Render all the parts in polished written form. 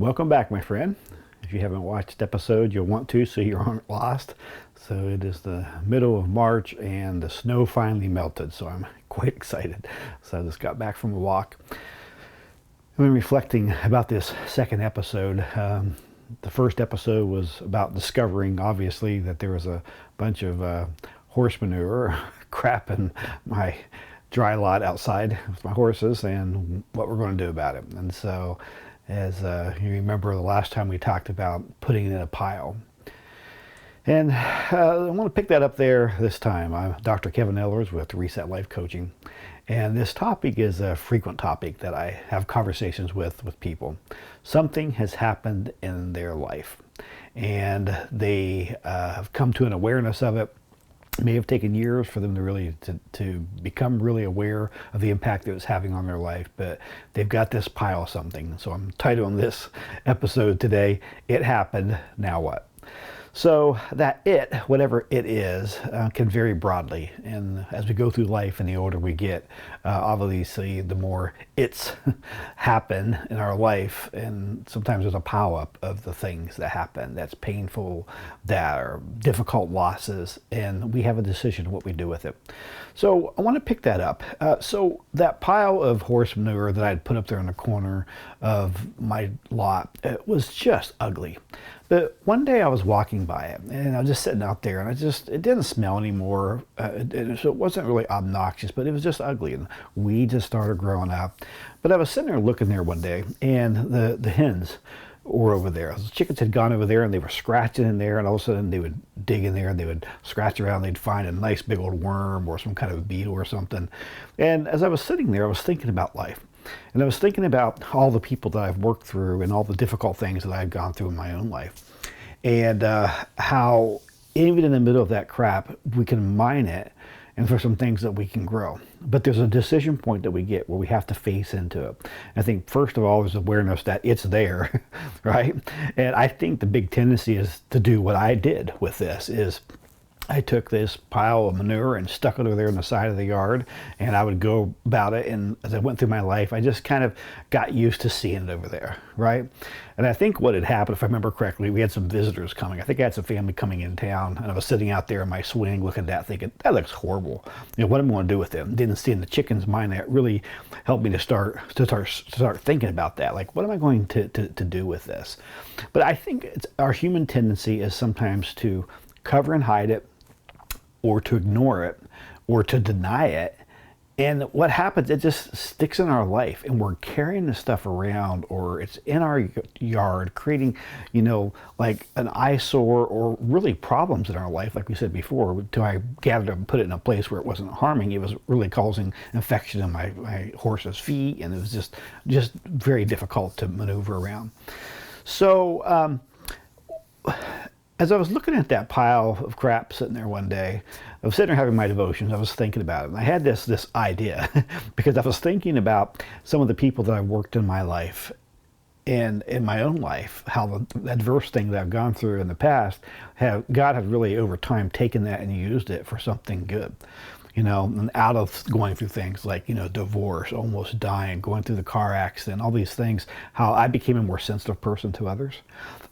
Welcome back, my friend. If you haven't watched episode, you'll want to so you aren't lost. So it is the middle of March and the snow finally melted, so I'm quite excited. So I just got back from a walk. I've been reflecting about this second episode. The first episode was about discovering, obviously, that there was a bunch of horse manure crap in my dry lot outside with my horses and what we're going to do about it. And so as you remember the last time we talked about putting it in a pile. And I want to pick that up there this time. I'm Dr. Kevin Ellers with Reset Life Coaching. And this topic is a frequent topic that I have conversations with people. Something has happened in their life and they have come to an awareness of it. It may have taken years for them to really to become really aware of the impact that it's having on their life, but they've got this pile of something. So I'm titling this episode today, It Happened, Now What? So that it, whatever it is, can vary broadly. And as we go through life and the older we get, obviously the more it's happen in our life. And sometimes there's a pile up of the things that happen that's painful, that are difficult losses. And we have a decision of what we do with it. So I want to pick that up. So that pile of horse manure that I'd put up there in the corner of my lot, it was just ugly. But one day I was walking by it and I was just sitting out there and it didn't smell anymore. So it wasn't really obnoxious, but it was just ugly and weeds just started growing up. But I was sitting there looking there one day and the hens were over there. The chickens had gone over there and they were scratching in there, and all of a sudden they would dig in there and they would scratch around. They'd find a nice big old worm or some kind of beetle or something. And as I was sitting there, I was thinking about life. And I was thinking about all the people that I've worked through and all the difficult things that I've gone through in my own life. And how even in the middle of that crap, we can mine it and for some things that we can grow. But there's a decision point that we get where we have to face into it. I think first of all, there's awareness that it's there, right? And I think the big tendency is to do what I did with this is I took this pile of manure and stuck it over there on the side of the yard, and I would go about it. And as I went through my life, I just kind of got used to seeing it over there, right? And I think what had happened, if I remember correctly, we had some visitors coming. I think I had some family coming in town, and I was sitting out there in my swing looking at that thinking, that looks horrible. You know, what am I going to do with it? Didn't see in the chicken's mind that really helped me to start thinking about that. Like, what am I going to do with this? But I think our human tendency is sometimes to cover and hide it, or to ignore it, or to deny it. And what happens, it just sticks in our life and we're carrying this stuff around, or it's in our yard creating, like an eyesore or really problems in our life. Like we said before, until I gathered and put it in a place where it wasn't harming, it was really causing infection in my horse's feet. And it was just very difficult to maneuver around. So, as I was looking at that pile of crap sitting there one day, I was sitting there having my devotions. I was thinking about it, and I had this idea because I was thinking about some of the people that I've worked in my life and in my own life, how the adverse thing that I've gone through in the past, God has really over time taken that and used it for something good. And out of going through things like, divorce, almost dying, going through the car accident, all these things, how I became a more sensitive person to others.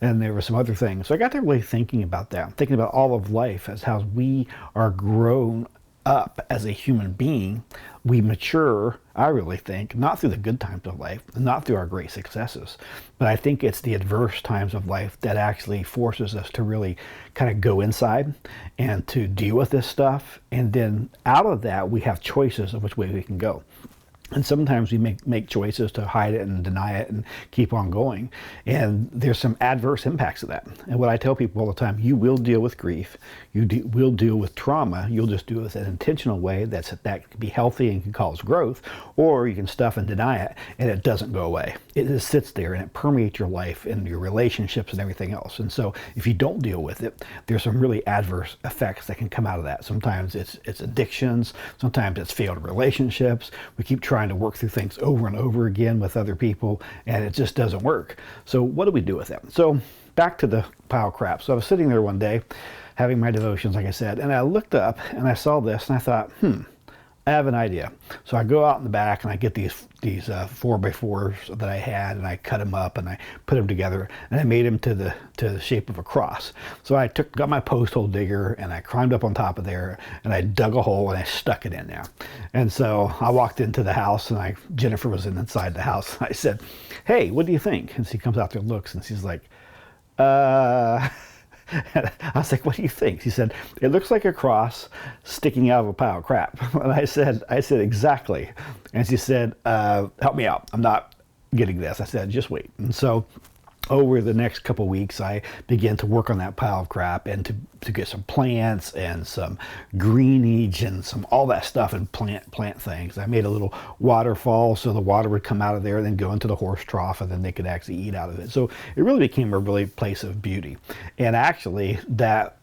And there were some other things. So I got to really thinking about that, thinking about all of life as how we are grown up as a human being. We mature, I really think, not through the good times of life, not through our great successes, but I think it's the adverse times of life that actually forces us to really kind of go inside and to deal with this stuff. And then out of that, we have choices of which way we can go. And sometimes we make choices to hide it and deny it and keep on going. And there's some adverse impacts of that. And what I tell people all the time, you will deal with grief. You will deal with trauma. You'll just do it in an intentional way that can be healthy and can cause growth. Or you can stuff and deny it and it doesn't go away. It just sits there and it permeates your life and your relationships and everything else. And so if you don't deal with it, there's some really adverse effects that can come out of that. Sometimes it's addictions. Sometimes it's failed relationships. We keep trying to work through things over and over again with other people, and it just doesn't work. So what do we do with that? So back to the pile of crap. So I was sitting there one day having my devotions, like I said, and I looked up and I saw this and I thought, I have an idea. So I go out in the back and I get these 4x4s that I had, and I cut them up and I put them together, and I made them to the shape of a cross. So I got my post hole digger and I climbed up on top of there and I dug a hole and I stuck it in there. And so I walked into the house, and Jennifer was inside the house. I said, "Hey, what do you think?" And she comes out there and looks, and she's like, I was like, "What do you think?" She said, "It looks like a cross sticking out of a pile of crap." And I said, "Exactly." And she said, "Help me out. I'm not getting this." I said, "Just wait." And so over the next couple of weeks, I began to work on that pile of crap and to get some plants and some greenage and all that stuff and plant things. I made a little waterfall so the water would come out of there and then go into the horse trough, and then they could actually eat out of it. So it really became a really place of beauty. And actually that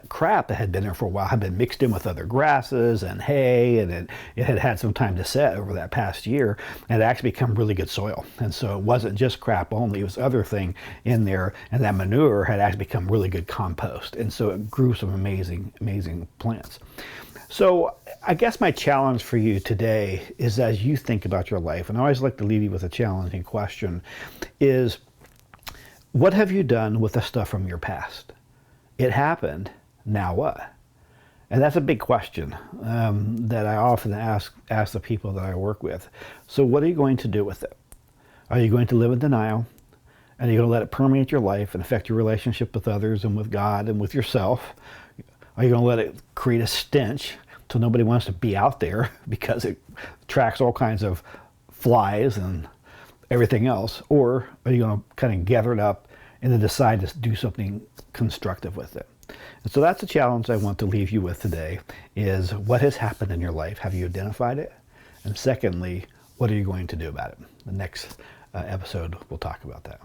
crap that had been there for a while had been mixed in with other grasses and hay, and it had had some time to set over that past year, and it actually become really good soil. And so it wasn't just crap only, it was other thing in there, and that manure had actually become really good compost. And so it grew some amazing plants. So I guess my challenge for you today is, as you think about your life, and I always like to leave you with a challenging question, is what have you done with the stuff from your past? It happened, now what? And that's a big question that I often ask the people that I work with. So what are you going to do with it? Are you going to live in denial? And are you going to let it permeate your life and affect your relationship with others and with God and with yourself? Are you going to let it create a stench so nobody wants to be out there because it attracts all kinds of flies and everything else? Or are you going to kind of gather it up and then decide to do something constructive with it? And so that's the challenge I want to leave you with today, is what has happened in your life? Have you identified it? And secondly, what are you going to do about it? The next episode, we'll talk about that.